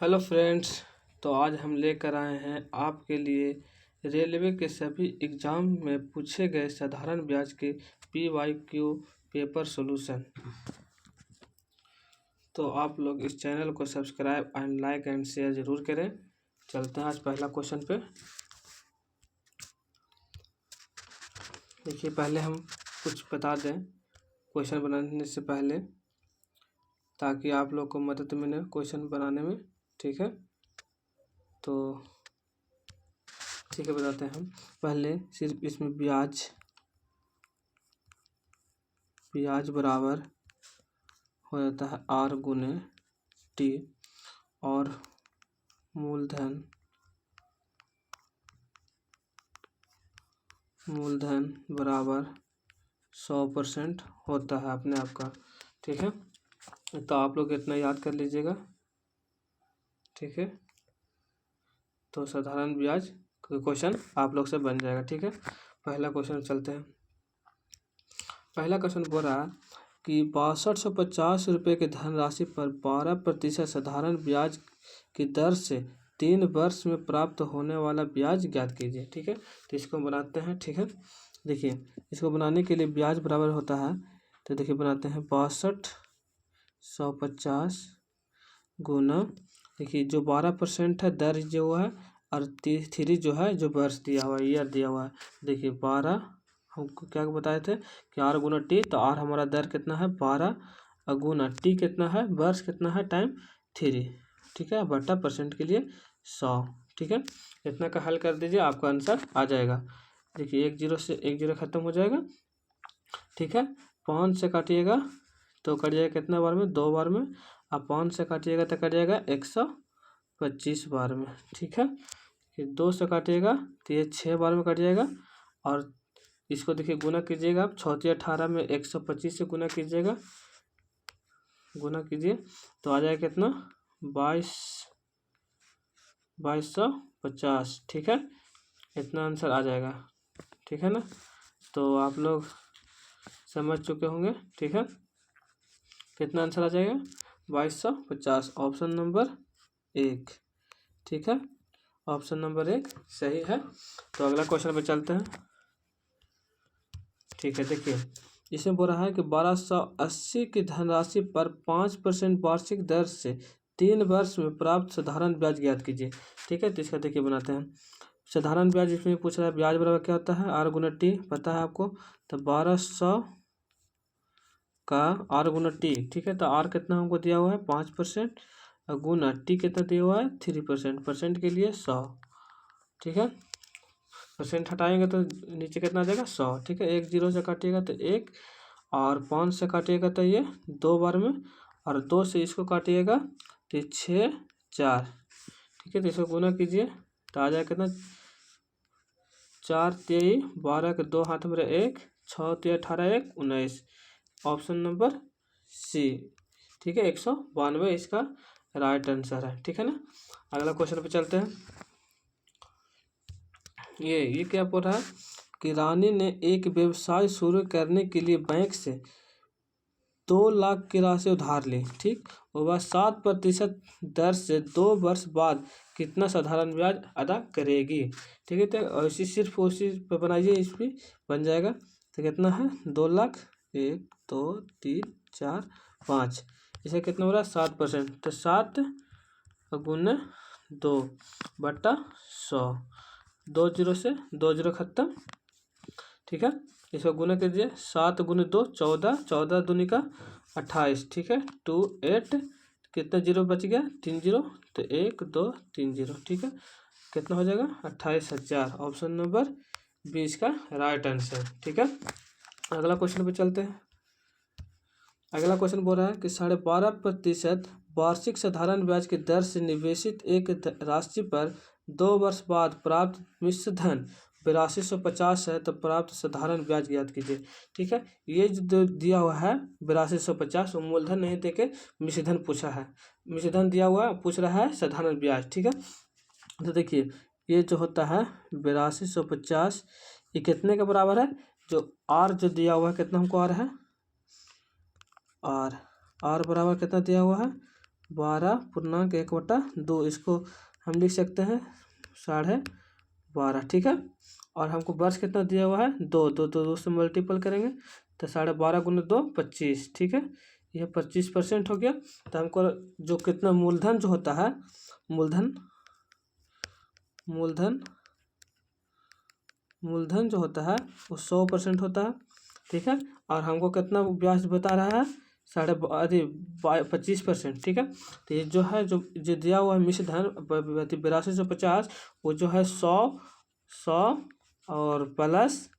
Hello friends. तो आज हम लेकर आए हैं आपके लिए रेलवे के सभी एग्ज़ाम में पूछे गए साधारण ब्याज के PYQ पेपर सॉल्यूशन। तो आप लोग इस चैनल को subscribe and like and share ज़रूर करें। चलते हैं आज पहला क्वेश्चन पे। देखिए, पहले हम कुछ बता दें क्वेश्चन बनाने से पहले, ताकि आप लोग को मदद मिले क्वेश्चन बनाने में। ठीक है, तो ठीक है, बताते हैं हम। पहले सिर्फ इसमें ब्याज बराबर हो जाता है R गुने T, और मूलधन बराबर 100% होता है अपने आप का। ठीक है, तो आप लोग इतना याद कर लीजिएगा। ठीक है, तो साधारण ब्याज क्वेश्चन आप लोग से बन जाएगा। ठीक है, पहला क्वेश्चन चलते हैं। पहला क्वेश्चन बोल रहा है कि 6250 रुपये की धनराशि पर 12% साधारण ब्याज की दर से 3 वर्ष में प्राप्त होने वाला ब्याज ज्ञात कीजिए। ठीक है, तो इसको बनाते हैं। ठीक है, देखिए, इसको बनाने के लिए ब्याज बराबर होता है, तो देखिए बनाते हैं 62,150 गुना, देखिए जो 12% है दर जो है, और 3 जो है जो वर्ष दिया हुआ है, ईयर दिया हुआ है। देखिए 12 हमको क्या बताए थे कि R गुना T, तो R हमारा दर कितना है 12, गुना T कितना है, वर्ष कितना है, टाइम 3। ठीक है, बटा परसेंट के लिए 100। ठीक है, इतना का हल कर दीजिए, आपका आंसर आ जाएगा। देखिए 1 0 से 1 0 खत्म हो जाएगा। ठीक है, 5 से काटिएगा तो कट जाएगा कितना बार में, 2 बार में। अब 5 से काटिएगा तो कट जाएगा 125 बार में। ठीक है, फिर 2 से काटिएगा तो ये 6 बार में कट जाएगा। और इसको देखिए गुना कीजिएगा, आप 6 18 में 125 से गुना कीजिएगा, गुना कीजिए तो आ जाएगा कितना, 2250। ठीक है, इतना आंसर आ जाएगा। ठीक है ना, तो आप लोग समझ चुके होंगे। ठीक है, कितना आंसर आ जाएगा, 2250, ऑप्शन नंबर 1। ठीक है, ऑप्शन नंबर 1 सही है। तो अगला क्वेश्चन पे चलते हैं। ठीक है, देखिए इसमें बोल रहा है कि 1280 की धनराशि पर 5% वार्षिक दर से 3 वर्ष में प्राप्त साधारण ब्याज ज्ञात कीजिए। ठीक है, तो इसका देखिए बनाते हैं। साधारण ब्याज इसमें पूछ रहा है, ब्याज बराबर क्या होता है, R गुना T, पता है आपको। तो 1200 का R गुना T। ठीक है, तो R कितना हमको दिया हुआ है 5%, और गुना T कितना दिया हुआ है 3%, परसेंट के लिए 100। ठीक है, परसेंट हटाएंगे तो नीचे कितना आ जाएगा 100। ठीक है, 1 0 से काटिएगा तो 1, और 5 से काटिएगा तो ये 2 बार में, और 2 से इसको काटिएगा तो 6 4। ठीक है, तो इसको गुना कीजिए तो आ जाएगा कितना, 4 3 12 के 2 हाथ में 1, 6 3 18 1 19, ऑप्शन नंबर C। ठीक है, 192 इसका राइट आंसर है। ठीक है ना, अगला क्वेश्चन पे चलते हैं। ये क्या बोल रहा है कि रानी ने एक व्यवसाय शुरू करने के लिए बैंक से 2 लाख की राशि उधार ली। ठीक, और वह 7% दर से 2 वर्ष बाद कितना साधारण ब्याज अदा करेगी। ठीक है, तो ऐसी सिर्फ उसी पर बनाइए, इस पर बन जाएगा। तो कितना है 2 लाख, 1 2 3 4 5, इसे कितना हो रहा है 7%, तो 7 गुना 2 बटा 100, 2 0 से 2 0 खत्म। ठीक है, इसको गुना कीजिए, 7 गुने 2 14, 14 दूनी का 28। ठीक है, 2 8, कितना जीरो बच गया, 3 0, तो 1 2 3 0। ठीक है, कितना हो जाएगा 28,000, ऑप्शन नंबर 20 का राइट आंसर। ठीक है, अगला क्वेश्चन पे चलते हैं। अगला क्वेश्चन बोल रहा है कि 12.5% वार्षिक साधारण ब्याज की दर से निवेशित एक राशि पर 2 वर्ष बाद प्राप्त मिश्र धन 8250 है, तो प्राप्त साधारण ब्याज ज्ञात कीजिए। ठीक है, ये जो दिया हुआ है 8250, वो मूलधन नहीं देके मिश्र धन पूछा है, मिश्र धन दिया हुआ पूछ रहा है साधारण ब्याज। ठीक है, तो देखिए ये जो होता है 8250, ये कितने के बराबर है, जो R जो दिया हुआ है कितना हमको R है, R बराबर कितना दिया हुआ है 12.1/2, इसको हम लिख सकते हैं 12.5, ठीक है। और हमको वर्ष कितना दिया हुआ है 2 से मल्टीपल करेंगे तो 12.5 गुना 2 25, ठीक है। यह 25% हो गया। तो हमको जो कितना मूलधन जो होता है, मूलधन जो होता है वो 100% होता है, ठीक है। और हमको कितना ब्याज बता रहा है 25%, ठीक है। तो ये जो है जो दिया हुआ है मिश्र धन 8250, वो जो है 100 और प्लस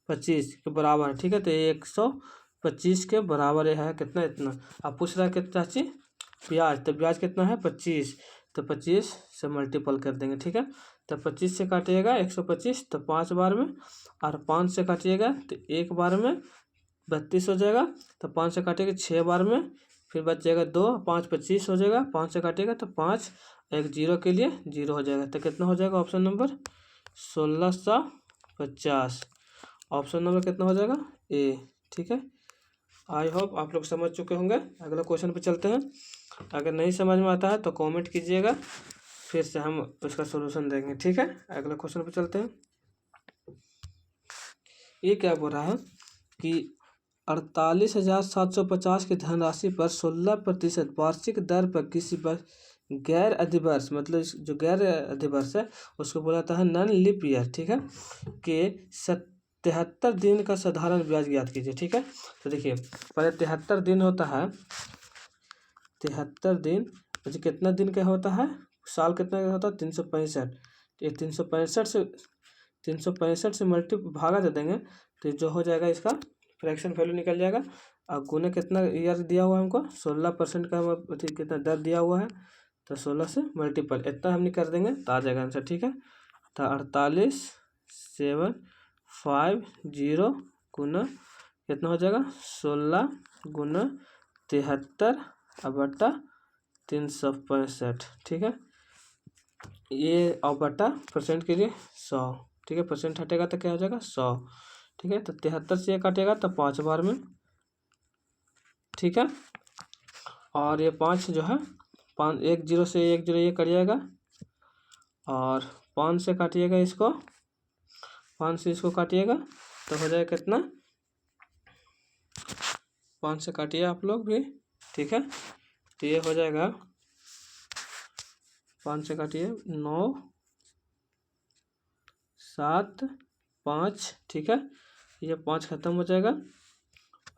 25 के बराबर, ठीक है। तो ये 125 के बराबर ये है कितना, इतना। अब पूछ रहा है कितना चीज ब्याज, तो ब्याज कितना है 25, तो 25 से मल्टीपल कर देंगे, ठीक है। तो 25 से काटिएगा 125 तो 5 बार में, और 5 से काटिएगा तो 1 बार में 32 हो जाएगा। तो 5 से काटिएगा 6 बार में, फिर बच जाएगा 2, 5 25 हो जाएगा। 5 से काटिएगा तो 5, एक 0 के लिए 0 हो जाएगा। तो कितना हो जाएगा ऑप्शन नंबर 1650। ऑप्शन नंबर कितना हो जाएगा ए, ठीक है। आई होप आप लोग समझ चुके होंगे। अगला क्वेश्चन पे चलते हैं। अगर नहीं समझ में आता है तो कमेंट कीजिएगा, फिर से हम उसका सॉल्यूशन देंगे, ठीक है। अगला क्वेश्चन पे चलते हैं। ये क्या बोल रहा है कि 48,750 की धनराशि पर 16% वार्षिक दर पर किसी गैर अधिवर्ष, मतलब जो गैर अधिवर्ष है उसको बोला जाता है नॉन लीप ईयर, ठीक है, के 73 दिन का साधारण ब्याज ज्ञात कीजिए, ठीक है। तो देखिए पहले 73 दिन होता है, 73 दिन मुझे कितना दिन का होता है, साल कितना का होता है 365। ये 365 से भागा दे देंगे तो जो हो जाएगा इसका फ्रैक्शन वैल्यू निकल जाएगा। और गुना कितना ईयर दिया हुआ है हमको 16% का कितना दर दिया हुआ है, तो 16 से मल्टीपल इतना हम कर देंगे तो आ जाएगा आंसर, ठीक है। तो 48,750 गुना कितना हो जाएगा 16 गुना 73/365, ठीक है। ये और बटा परसेंट के लिए 100, ठीक है। परसेंट हटेगा तो क्या हो जाएगा 100, ठीक है। तो 73 से ये काटेगा तो 5 बार में, ठीक है। और ये 5 जो है 5 1 0 से 1 0 ये कट जाएगा, और 5 से काटिएगा इसको, 5 से इसको काटिएगा तो हो जाएगा कितना, 5 से काटिए आप लोग भी, ठीक है। तो ये हो जाएगा 5 से काटिए 9 7 5, ठीक है। ये 5 खत्म हो जाएगा,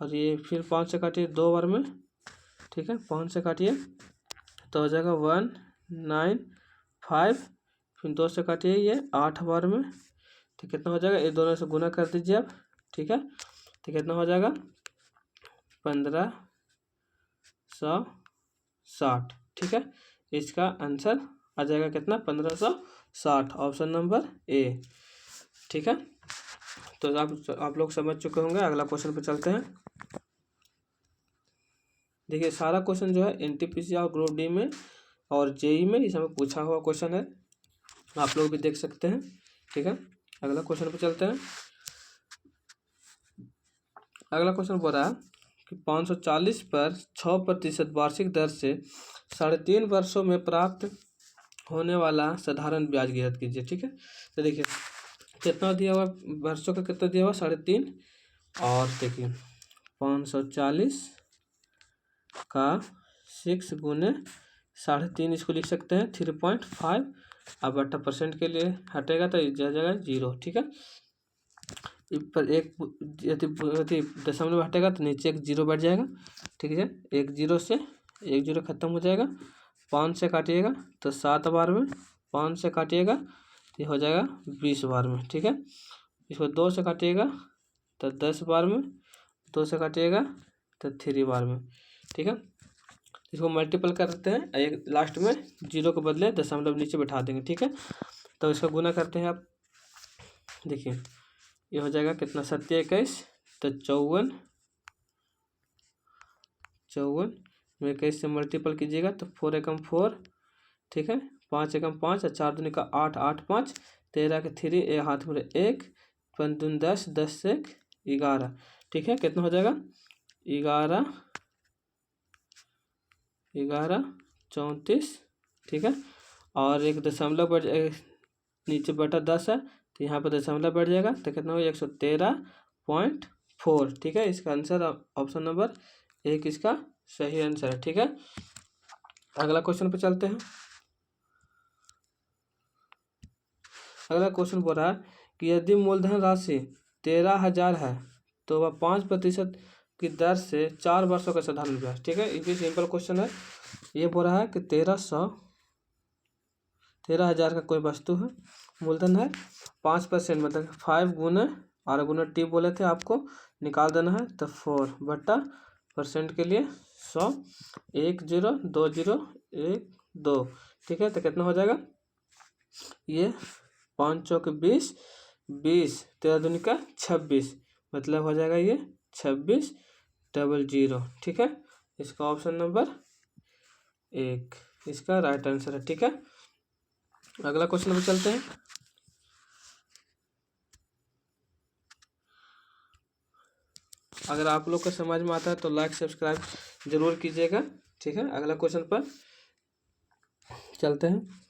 और ये फिर 5 से काटिए 2 बार में, ठीक है। 5 से काटिए तो हो जाएगा 195, फिर 2 से काटिए ये 8 बार में, तो कितना हो जाएगा, ये दोनों से गुना कर दीजिए आप, ठीक है। तो कितना हो जाएगा 1560, ठीक है। इसका आंसर आ जाएगा कितना 1560, ऑप्शन नंबर ए, ठीक है। तो आप लोग समझ चुके होंगे। अगला क्वेश्चन पे चलते हैं। देखिए सारा क्वेश्चन जो है एनटीपीसी और ग्रुप डी में और जेई में इस समय पूछा हुआ क्वेश्चन है, आप लोग भी देख सकते हैं, ठीक है। अगला क्वेश्चन पे चलते हैं। अगला क्वेश्चन बोल रहा है कि 540 पर 6% वार्षिक दर से 3.5 वर्षों में प्राप्त होने वाला साधारण ब्याज ज्ञात कीजिए, ठीक है। तो देखिए कितना दिया हुआ वर्षों का, कितना दिया हुआ 3.5, और देखिए 540 का 6 गुने 3.5, इसको लिख सकते हैं 3.5। अब बटा परसेंट के लिए हटेगा तो जाएगा 0, ठीक है। पर एक यदि दशमलव हटेगा तो नीचे एक 0 बैठ जाएगा, ठीक है। एक 0 से 1 0 खत्म हो जाएगा। 5 से काटिएगा तो 7 बार में, 5 से काटिएगा तो हो जाएगा 20 बार में, ठीक है। इसको 2 से काटिएगा तो 10 बार में, 2 से काटिएगा तो 3 बार में, ठीक है। इसको मल्टीपल करते हैं, एक लास्ट में 0 के बदले दशमलव नीचे बैठा देंगे, ठीक है। तो इसका गुना करते हैं आप, देखिए ये हो जाएगा कितना 7 21, तो 54 में 21 से मल्टीपल कीजिएगा तो 4 एकम 4, ठीक है। 5 एकम 5 और 4 दूनी का 8 8 5 13 के 3 एक हाथ में 1 5 दूनी 10 10 से 11, ठीक है। कितना हो जाएगा 11 34, ठीक है। और एक दशमलव बढ़ नीचे बटा 10 है तो यहाँ पर दशमलव बढ़ जाएगा तो कितना होगा 113.4, ठीक है। इसका आंसर ऑप्शन नंबर 1 इसका सही आंसर है, ठीक है। अगला क्वेश्चन पे चलते हैं। अगला क्वेश्चन बोल रहा है कि यदि मूलधन राशि 13,000 है तो वह 5% की दर से 4 वर्षों का साधारण ब्याज, ठीक है। ये भी सिंपल क्वेश्चन है। ये बोल रहा है कि 13,000 का कोई वस्तु है, मूलधन है 5%, मतलब 5 गुना और गुना टी बोले थे आपको निकाल देना है तो 4/% के लिए 100, 1 0 2 0 1 2, ठीक है। तो कितना हो जाएगा ये 5 चौक 20, 20 13 दूनी का 26, मतलब हो जाएगा ये 2600, ठीक है। इसका ऑप्शन नंबर 1 इसका राइट आंसर है, ठीक है। अगला क्वेश्चन पे चलते हैं। अगर आप लोग को समझ में आता है तो लाइक सब्सक्राइब जरूर कीजिएगा, ठीक है। अगला क्वेश्चन पर चलते हैं।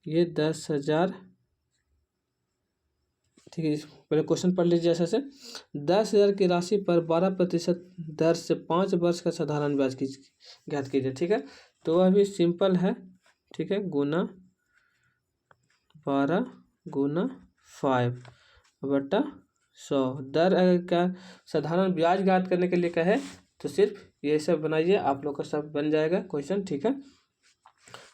ये 10,000, ठीक है। पहले क्वेश्चन पढ़ लीजिए ऐसे से। 10,000 की राशि पर 12% दर से 5 वर्ष का साधारण ब्याज ज्ञात कीजिए, ठीक है। तो वह भी सिंपल है, ठीक है। गुना 12 गुना 5 बटा 100 दर का साधारण ब्याज ज्ञात करने के लिए कहे तो सिर्फ ये सब बनाइए, आप लोग का सब बन जाएगा क्वेश्चन, ठीक है।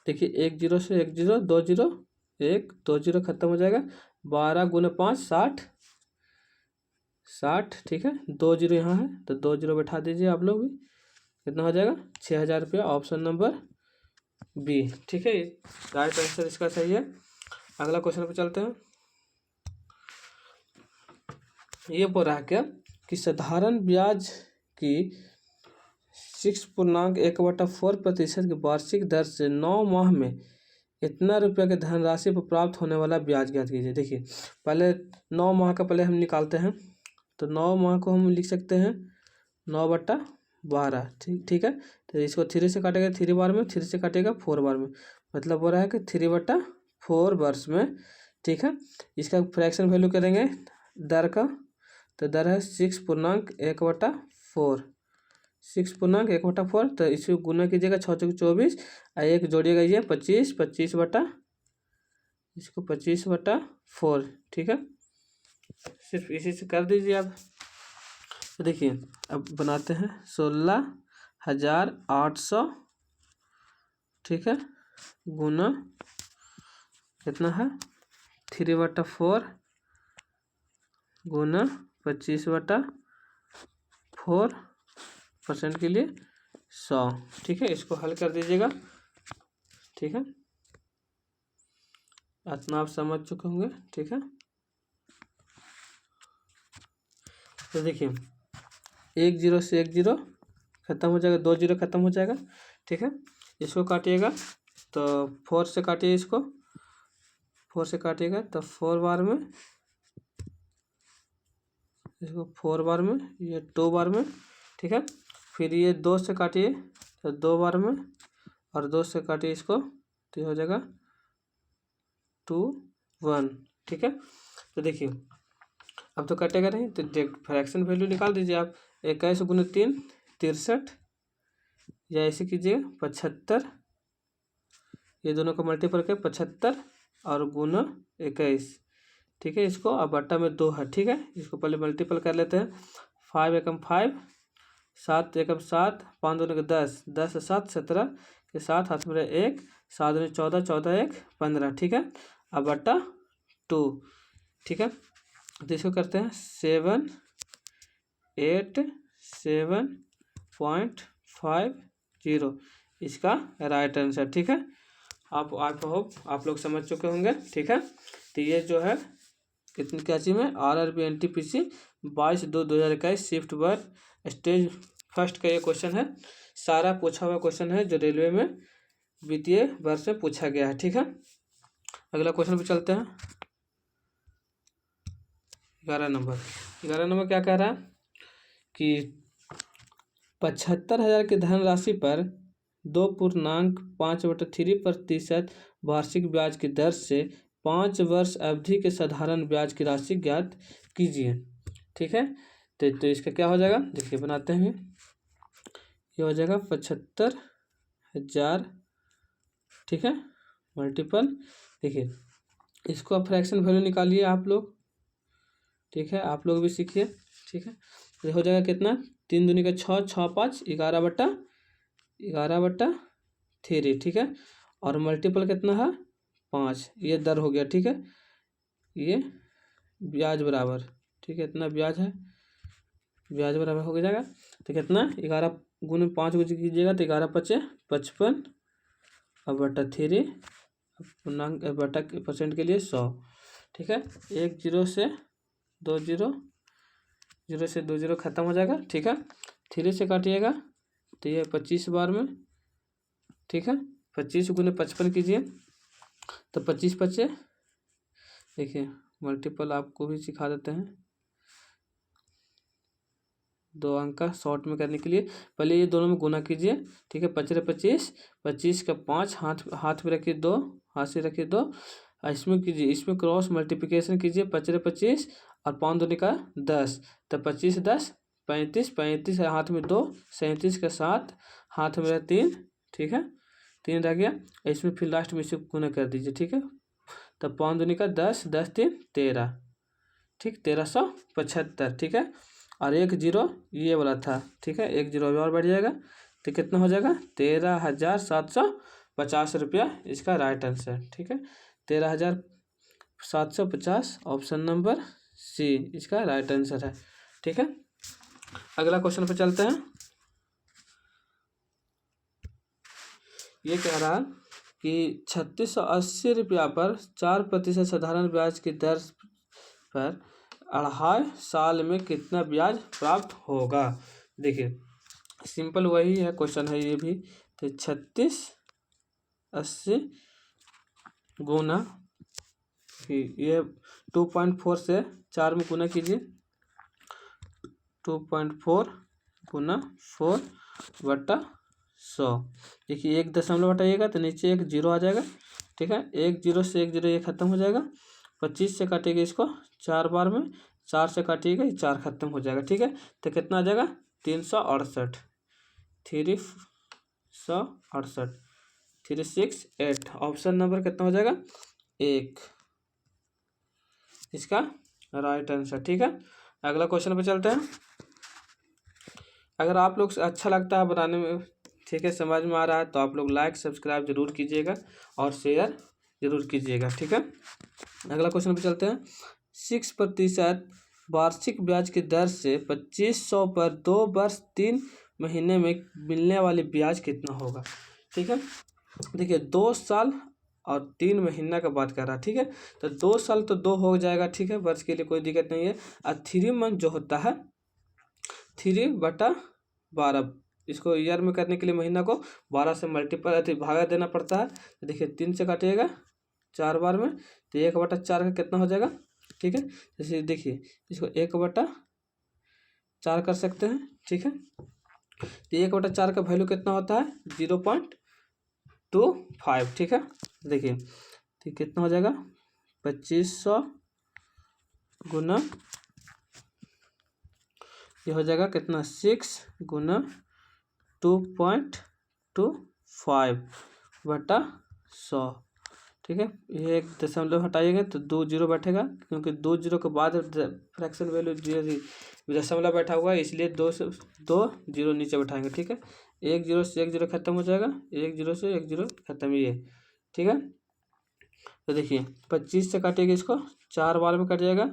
देखिए 1 0 से 1 0 2 0 1 2 0 खत्म हो जाएगा। 12 गुना 5 60, 60, ठीक है। 2 0 यहाँ है तो 2 0 बैठा दीजिए आप लोग भी, कितना हो जाएगा 6,000 रुपया, ऑप्शन नंबर बी, ठीक है। राइट आंसर इसका सही है। अगला क्वेश्चन पे चलते हैं। ये बोल रहा है क्या कि साधारण ब्याज की 6.1/4% की वार्षिक दर से 9 माह में इतना रुपया के धनराशि पर प्राप्त होने वाला ब्याज ज्ञात कीजिए। देखिए पहले 9 माह का पहले हम निकालते हैं तो 9 माह को हम लिख सकते हैं 9/12, ठीक है। तो इसको 3 से काटेगा 3 बार में, 3 से काटेगा 4 बार में, मतलब हो रहा है कि 3/4 वर्ष में, ठीक है। इसका फ्रैक्शन वैल्यू करेंगे दर का तो दर है 6.1/4, 6.1/4, तो इसे गुना कीजिएगा 6 चौक 24 और 1 जोड़िएगा ये 25, 25 बटा इसको 25/4, ठीक है। सिर्फ इसी से कर दीजिए आप। तो देखिए अब बनाते हैं 16,800, ठीक है, गुना कितना है 3/4 गुना 25/4% के लिए 100, ठीक है। इसको हल कर दीजिएगा, ठीक है। इतना आप समझ चुके होंगे, ठीक है। तो देखिए 1 0 से 1 0 खत्म हो जाएगा, 2 0 खत्म हो जाएगा, ठीक है। इसको काटिएगा तो 4 से काटिए, इसको 4 से काटिएगा तो 4 बार में, इसको 4 बार में, ये 2 बार में, ठीक है। फिर ये 2 से काटिए तो 2 बार में और 2 से काटिए इसको तो हो जाएगा 2 1, ठीक है। तो देखिए अब तो कटेगा नहीं तो फ्रैक्शन वैल्यू निकाल दीजिए आप। 21 गुना 3 63, या ऐसे कीजिए 75, ये दोनों को मल्टीपल कर 75 और गुना 21, ठीक है। इसको अब बट्टा में 2 है, ठीक है। इसको पहले मल्टीपल कर लेते हैं। 5 एकम 5, 7 एकम 7, 5 दूनी का 10, 10 से 7 17 के साथ हाथ में 1, 7 दूनी 14, 14 1 15, ठीक है। अब बट्टा 2, ठीक है। तो इसको करते हैं 787.50, इसका राइट आंसर, ठीक है। आप होप आप लोग समझ चुके होंगे, ठीक है। तो ये जो है कितनी क्या चीज में RRB NTPC 22/2/2021 shift work stage first का ये क्वेश्चन है। सारा पूछा हुआ क्वेश्चन है जो रेलवे में वित्तीय वर्ष में पूछा गया है, ठीक है। अगला क्वेश्चन पे चलते हैं। 11 नंबर क्या कह रहा है कि 75,000 की धनराशि पर 2.5/3% वार्षिक ब्याज की दर से 5 वर्ष अवधि के साधारण ब्याज की राशि ज्ञात कीजिए। ठीक है, तो इसका क्या हो जाएगा, देखिए बनाते हैं। ये हो जाएगा 75,000। ठीक है, मल्टीपल, देखिए इसको आप फ्रैक्शन वैल्यू निकालिए आप लोग। ठीक है, आप लोग भी सीखिए। ठीक है, ये हो जाएगा कितना, 3 दूनी का 6, 6 5 11/3। ठीक है, और मल्टीपल कितना है 5, ये दर हो गया। ठीक है, ये ब्याज बराबर, ठीक है, इतना ब्याज है, ब्याज बराबर हो जाएगा। तो कितना 11 गुने 5 को कीजिएगा तो 11×5 = 55/3 पूर्णांक बटा परसेंट के लिए 100। ठीक है, 1 0 से 2 0, 0 से 2 0 खत्म हो जाएगा। ठीक है, 3 से काटिएगा तो ये 25 बार में। ठीक है, 25 गुने 55 कीजिए तो 25 25। देखिए मल्टीपल आपको भी सिखा देते हैं, 2 अंक का शॉर्ट में करने के लिए पहले ये दोनों में गुना कीजिए। ठीक है, 5 25, 25 का 5 हाथ में रखिए 2, हाथ से रखिए 2, इसमें कीजिए, इसमें क्रॉस मल्टीप्लिकेशन कीजिए। 5 25 और 5 दूनी का 10, तो 25 10 35, 35 हाथ में 2, 37 का 7 हाथ में 3। ठीक है, 3 रह गया, इसमें फिर लास्ट में इसे गुना कर दीजिए। ठीक है, तब 5 दूनी का 10, 10 3 13। ठीक, 1375। ठीक है, और 1 0 ये वाला था। ठीक है, 1 0 और बढ़ जाएगा तो कितना हो जाएगा 13,750 रुपया इसका राइट आंसर। ठीक है, 13,750 ऑप्शन नंबर सी इसका राइट आंसर है। ठीक है, अगला क्वेश्चन पे चलते हैं। ये कह रहा कि 3680 रुपया पर 4% साधारण ब्याज की दर पर 2.5 साल में कितना ब्याज प्राप्त होगा। देखिए सिंपल वही है क्वेश्चन है ये भी। तो 3680 गुना ये 2.4 से 4 में गुना कीजिए, 2.4 गुना 4/100। देखिए 1 दशमलव हटाइएगा तो नीचे 1 0 आ जाएगा। ठीक है, 1 0 से 1 0 ये खत्म हो जाएगा। 25 से काटिएगा इसको 4 बार में, 4 से काटिएगा ये 4 खत्म हो जाएगा। ठीक है, तो कितना आ जाएगा 368, 368, 368 ऑप्शन नंबर कितना हो जाएगा 1 इसका राइट आंसर। ठीक है, अगला क्वेश्चन पे चलते हैं। अगर आप लोग अच्छा लगता है बनाने में, ठीक है, समझ में आ रहा है तो आप लोग लाइक सब्सक्राइब जरूर कीजिएगा और शेयर जरूर कीजिएगा। ठीक है, अगला क्वेश्चन पे चलते हैं। 6% वार्षिक ब्याज की दर से 2500 पर 2 वर्ष 3 महीने में मिलने वाली ब्याज कितना होगा। ठीक है, देखिए 2 साल और 3 महीना का बात कर रहा है। ठीक है, तो 2 साल तो 2 हो जाएगा। ठीक है, वर्ष के लिए कोई दिक्कत नहीं है। और 3 मंथ जो होता है 3/12, इसको ईयर में करने के लिए महीना को 12 से मल्टीपल भागा देना पड़ता है। तो देखिए 3 से काटिएगा 4 बार में तो 1/4 का कितना हो जाएगा। ठीक है, जैसे देखिए इसको 1/4 कर सकते हैं। ठीक है, तो 1/4 का वैल्यू कितना होता है 0.25। ठीक है, देखिए तो कितना हो जाएगा 2500 गुना, ये हो जाएगा कितना 6 गुना 2.25/100। ठीक है, ये 1 दशमलव हटाइएगा तो 2 0 बैठेगा, क्योंकि 2 0 के बाद फ्रैक्शन वैल्यू दशमलव बैठा हुआ है, इसलिए 2 से 2 0 नीचे बैठाएंगे। ठीक है, 1 0 से 1 0 खत्म हो जाएगा, 1 0 से 1 0 खत्म ये। ठीक है, तो देखिए 25 से काटिएगा इसको 4 बार में कट जाएगा,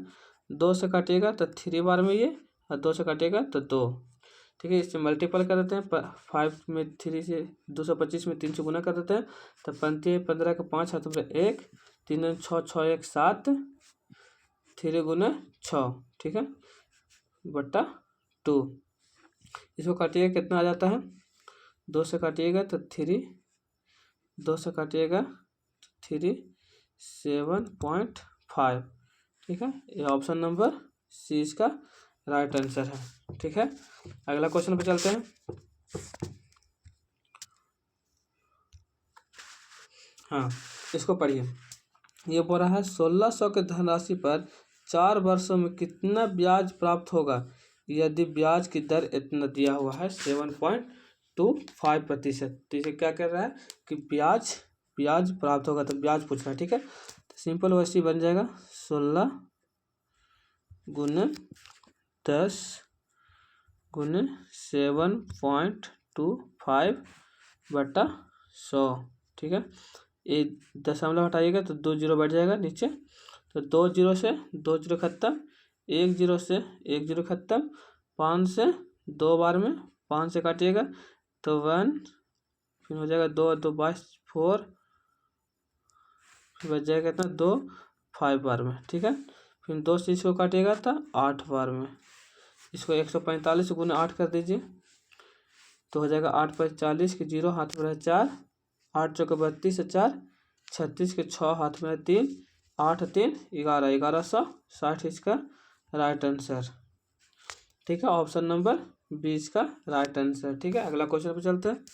2 से काटिएगा तो 3 बार में ये, और 2 से काटिएगा तो 2। ठीक है, इससे मल्टीपल कर देते हैं, 5 में 3 से 225 में 3 से गुना कर देते हैं तो 15 का 5 हाथ में 1, 3 6 6 1 7, 3 गुना 6। ठीक है, बट्टा 2, इसको काटिएगा कितना आ जाता है 2 से काटिएगा तो 3, 2 से काटिएगा 3 7.5। ठीक है, ये ऑप्शन नंबर सी इसका राइट आंसर है। ठीक है, अगला क्वेश्चन पे चलते हैं। हाँ, इसको पढ़िए। ये बोल रहा है 1600 के धनराशि पर 4 वर्षों में कितना ब्याज प्राप्त होगा यदि ब्याज की दर इतना दिया हुआ है 7.25%। तो इसे क्या कर रहा है कि ब्याज प्राप्त होगा, तो ब्याज पूछ रहा है। ठीक है, तो सिंपल वैसे बन जाएगा 16 गुने 10 गुने 7.25 बटा 100। ठीक है, एक दशमलव हटाइएगा तो 2 जीरो बैठ जाएगा नीचे, तो 2 जीरो से 2 जीरो खत्म, 1 जीरो से 1 जीरो खत्म, 5 से 2 बार में 5 से काटिएगा तो 1, फिर हो जाएगा 2 2 22 4, फिर बच जाएगा कितना 2 5 बार में। ठीक है, फिर 2 से इसको काटिएगा तो 8 बार में। इसको 145 गुना 8 कर दीजिए तो हो जाएगा 8 5 40 के 0 हाथ में रहे 4, 8 चौके 32 4 36 के 6 हाथ में 3, 8 3 11, 1160 इसका राइट आंसर। ठीक है, ऑप्शन नंबर 20 का राइट आंसर। ठीक है, अगला क्वेश्चन पे चलते हैं।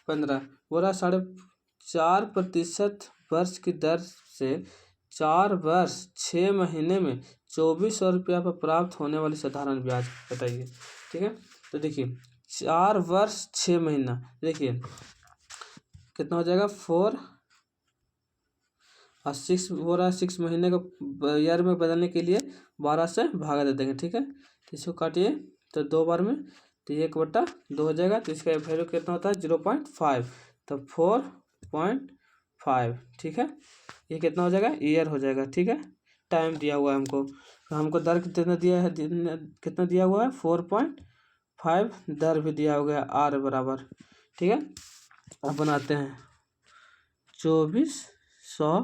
15 बोला 4.5% वर्ष की दर से 4 वर्ष 6 महीने में 2400 रुपया पर प्राप्त होने वाली साधारण ब्याज बताइए। ठीक है, तो देखिए 4 वर्ष 6 महीना, देखिए कितना हो जाएगा 4 और 6 हो रहा है, 6 महीने को ईयर में बदलने के लिए 12 से भागा दे देंगे। ठीक है, तो इसको काटिए तो 2 बार में तो 1/2 हो जाएगा, तो इसका वैल्यू कितना होता है 0.5, तो 4.5। ठीक है, ये कितना हो जाएगा ईयर हो जाएगा। ठीक है, टाइम दिया हुआ है हमको, तो हमको दर कितना दिया है, कितना दिया हुआ है 4.5, दर भी दिया हुआ है आर बराबर। ठीक है, अब बनाते हैं 2400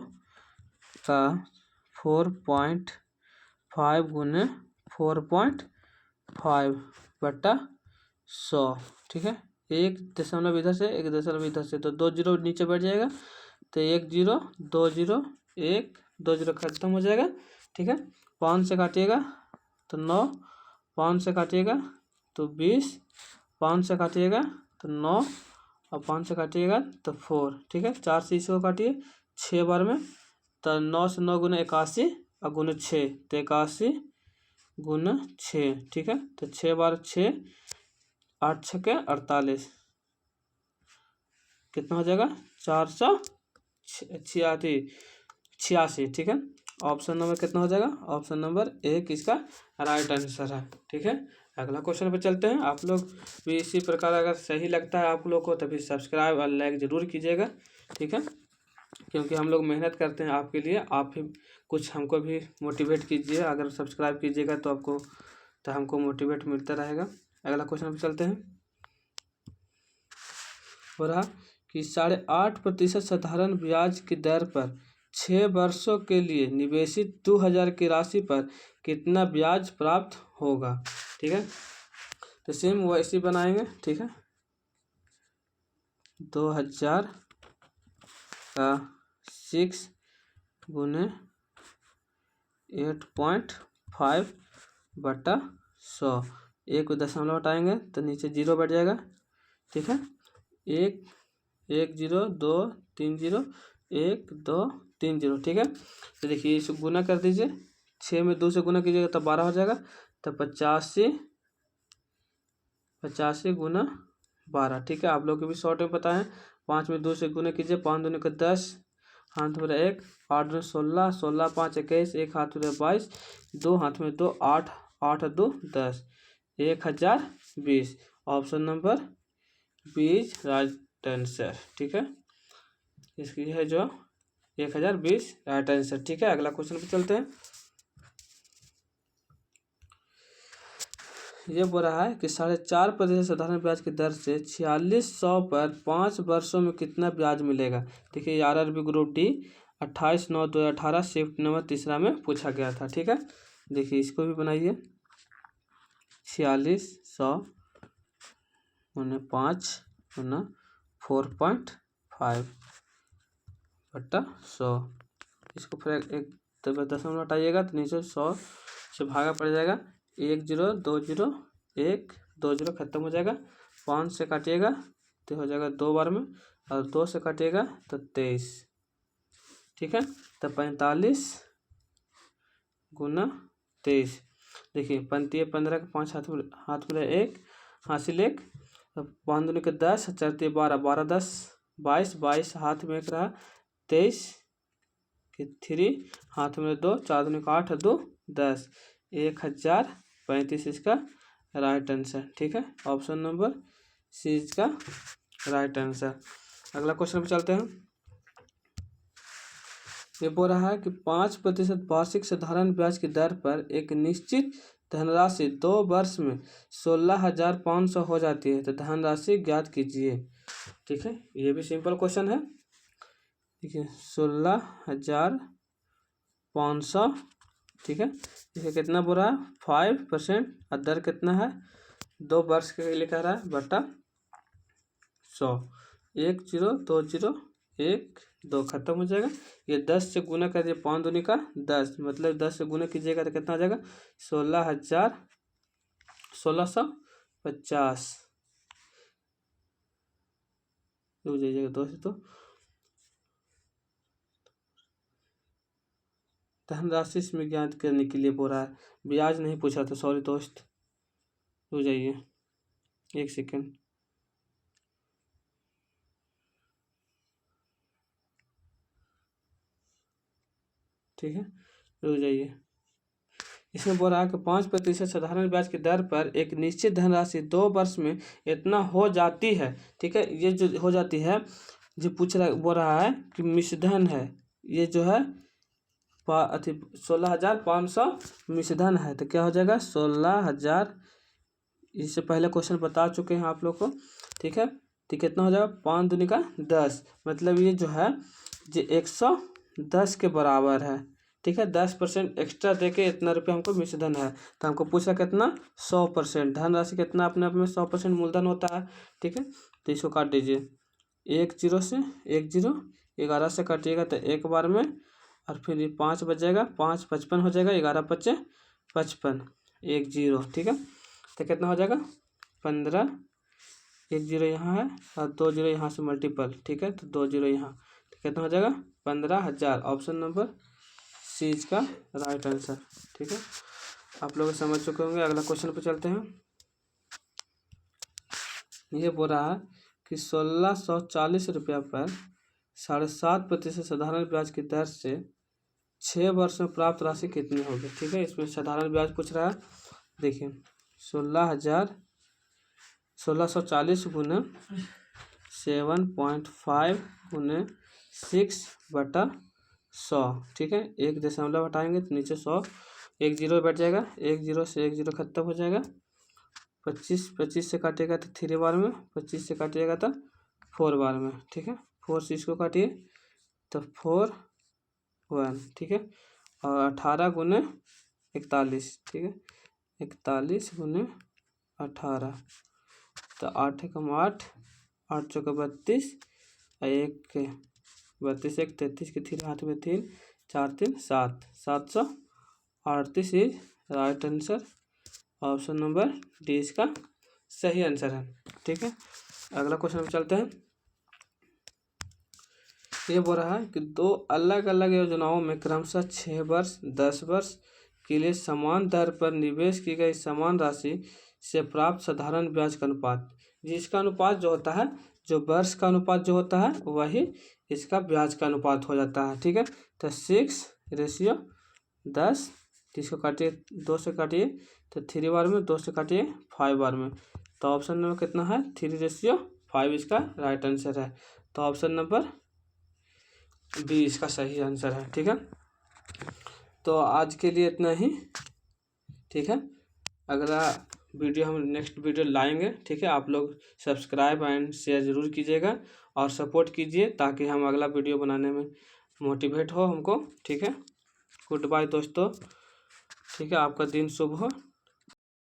का 4.5 गुने 4.5 बटा 100। ठीक है, 1 दशमलव इधर से 1 दशमलव इधर से, तो 2 जीरो नीचे बैठ जाएगा, तो 1 जीरो 2 जीरो 1 2 जीरो खत्म हो जाएगा। ठीक है, 5 से काटिएगा तो 9, 5 से काटिएगा तो 20, 5 से काटिएगा तो 9 और 5 से काटिएगा तो 4। ठीक है, 4 से इसको काटिए 6 बार में, तो 9 से 9 गुना 81 और गुना 6 तो 81 गुना 6। ठीक है, तो 6 बार 6, 8 छके 48, कितना हो जाएगा 486। ठीक है, ऑप्शन नंबर कितना हो जाएगा, ऑप्शन नंबर 1 इसका राइट आंसर है। ठीक है, अगला क्वेश्चन पे चलते हैं। आप लोग भी इसी प्रकार अगर सही लगता है आप लोग को तो फिर सब्सक्राइब और लाइक ज़रूर कीजिएगा। ठीक है, क्योंकि हम लोग मेहनत करते हैं आपके लिए, आप भी कुछ हमको भी मोटिवेट कीजिए। अगर सब्सक्राइब कीजिएगा तो आपको तो हमको मोटिवेट मिलता रहेगा। अगला क्वेश्चन पे चलते हैं। हो रहा कि 8.5% साधारण ब्याज की दर पर 6 वर्षों के लिए निवेशित 2000 की राशि पर कितना ब्याज प्राप्त होगा। ठीक है, तो सेम वैसे बनाएंगे। ठीक है, 2000 का 6 गुने 8.5 बटा 100, 1 दशमलव हटाएंगे तो नीचे 0 बैठ जाएगा। ठीक है, 1 1 0 2 3 0 1 2 3 0। ठीक है, तो देखिए इसको गुना कर दीजिए, 6 में 2 से गुना कीजिएगा तो 12 हो जाएगा, तो 85 गुना 12। ठीक है, आप लोग को भी शॉर्ट में पता है, 5 में 2 से गुना कीजिए, 5 दूनी का 10, हाथ में 1, 8 दूनी 16, 16 5 21, 1 हाथ में 22, 2 हाथ में 2 8, 8 2 10, 1020। Option number 20 right answer. ठीक है, इसकी है जो 1020 राइट आंसर। ठीक है, अगला क्वेश्चन पे चलते हैं। ये बोल रहा है कि 4.5% साधारण ब्याज की दर से 4600 पर 5 वर्षों में कितना ब्याज मिलेगा। देखिए RRB group D 28/9/2018 shift number 3 में पूछा गया था। ठीक है, देखिए इसको भी बनाइए, 4600 गुने 5 गुना 4.5 बटा 100, इसको फिर एक दशमलव हटाइएगा तो नीचे 100 से भागा पड़ जाएगा, 1 0 2 0 1 2 0 खत्म हो जाएगा, 5 से काटिएगा तो हो जाएगा 2 बार में, और 2 से काटिएगा तो 23, ठीक है। तो 45 गुना 23, देखिए 15 15 के 5 हाथ में 1 हासिल 1, तो 5 दूनी के 10, 4 12 12 10 22 22 हाथ में 1 रहा, 23 के 3 हाथ में 2, 4 दूनी का 8 2 10, 1035 इसका राइट आंसर, ठीक है। ऑप्शन नंबर सी इसका राइट आंसर। अगला क्वेश्चन पे चलते हैं। ये बोल रहा है कि 5% वार्षिक साधारण ब्याज की दर पर एक निश्चित धनराशि 2 वर्ष में 16,500 हो जाती है, तो धनराशि ज्ञात कीजिए, ठीक है। ये भी सिंपल क्वेश्चन है, देखिए 16,500, ठीक है। इसका कितना बोल रहा है 5%, और दर कितना है 2 वर्ष के लिए कह रहा है, बटा 100, 1 0 2 0 1 2 खत्म हो जाएगा। ये 10 से गुना कर दिए, 5 दूनी का 10, मतलब 10 से गुना कीजिएगा तो कितना आ जाएगा 16,650, रुक जाइएगा 2 से, तो धनराशि इसमें ज्ञात करने के लिए बोल रहा है, ब्याज नहीं पूछा था, सॉरी दोस्त, रुक जाइए 1 सेकेंड, ठीक है, रुक जाइए। इसमें बोल रहा है कि 5% साधारण ब्याज की दर पर एक निश्चित धनराशि 2 वर्ष में इतना हो जाती है, ठीक है। ये जो हो जाती है, जो बोल रहा है कि मिश्रधन है, ये जो है 16,500 मिश्रधन है, तो क्या हो जाएगा 16,000, इससे पहले क्वेश्चन बता चुके हैं आप लोग को, ठीक है। तो कितना हो जाएगा 5 दूनी का 10, मतलब ये जो है जो 110 के बराबर है, ठीक है। 10% एक्स्ट्रा देके इतना रुपया हमको मिश्रधन है, तो हमको पूछा कितना 100%, धनराशि कितना अपने आप में 100% मूलधन होता है, ठीक है। तो इसको काट दीजिए, 1 0 से 1 0, 11 से काटिएगा तो 1 बार में, और फिर ये 5 बच जाएगा, 5 55 हो जाएगा, 11 5 55, 1 0, ठीक है। तो कितना हो जाएगा 15, 1 0 यहाँ है और 2 0 यहाँ से मल्टीपल, ठीक है, तो 2 0 यहाँ, तो कितना हो जाएगा 15,000, ऑप्शन नंबर सी इसका राइट आंसर, ठीक है। आप लोग समझ चुके होंगे। अगला क्वेश्चन पे चलते हैं। ये बोल रहा है कि 1640 रुपया पर 7.5% साधारण ब्याज की दर से 6 वर्ष में प्राप्त राशि कितनी होगी, ठीक है। इसमें साधारण ब्याज पूछ रहा है, देखिए 1640 गुना 7.5 गुने 6 बटा 100, ठीक है। 1 दशमलव हटाएंगे तो नीचे 100, 1 0 बैठ जाएगा, 1 0 से 1 0 खत्म हो जाएगा, 25 से काटिएगा तो 3 बार में, 25 से काटिएगा तो 4 बार में, ठीक है। 4 से इसको काटिए तो 4 1, ठीक है। और 18 गुने 41, ठीक है, 41 गुने 18, तो 8 कम 8, 8 चौका 32, 1 32 1 33 के 3 हाथ में 3, 4 3 7, 738 is right answer, option number D इसका सही आंसर है, ठीक है। अगला क्वेश्चन में चलते हैं। ये बोल रहा है कि 2 अलग अलग योजनाओं में क्रमशः 6 वर्ष 10 वर्ष के लिए समान दर पर निवेश की गई समान राशि से प्राप्त साधारण ब्याज का अनुपात, जिसका अनुपात जो होता है, जो वर्ष का अनुपात जो होता है वही इसका ब्याज का अनुपात हो जाता है, ठीक है। तो 6:10, इसको काटिए 2 से काटिए तो 3 बार में, 2 से काटिए 5 बार में, तो ऑप्शन नंबर कितना है 3:5 इसका राइट आंसर है, तो ऑप्शन नंबर बी इसका सही आंसर है, ठीक है। तो आज के लिए इतना ही, ठीक है। अगला वीडियो हम नेक्स्ट वीडियो लाएंगे, ठीक है। आप लोग सब्सक्राइब एंड शेयर ज़रूर कीजिएगा और सपोर्ट कीजिए ताकि हम अगला वीडियो बनाने में मोटिवेट हो हमको, ठीक है। गुड बाय दोस्तों, ठीक है। आपका दिन शुभ हो।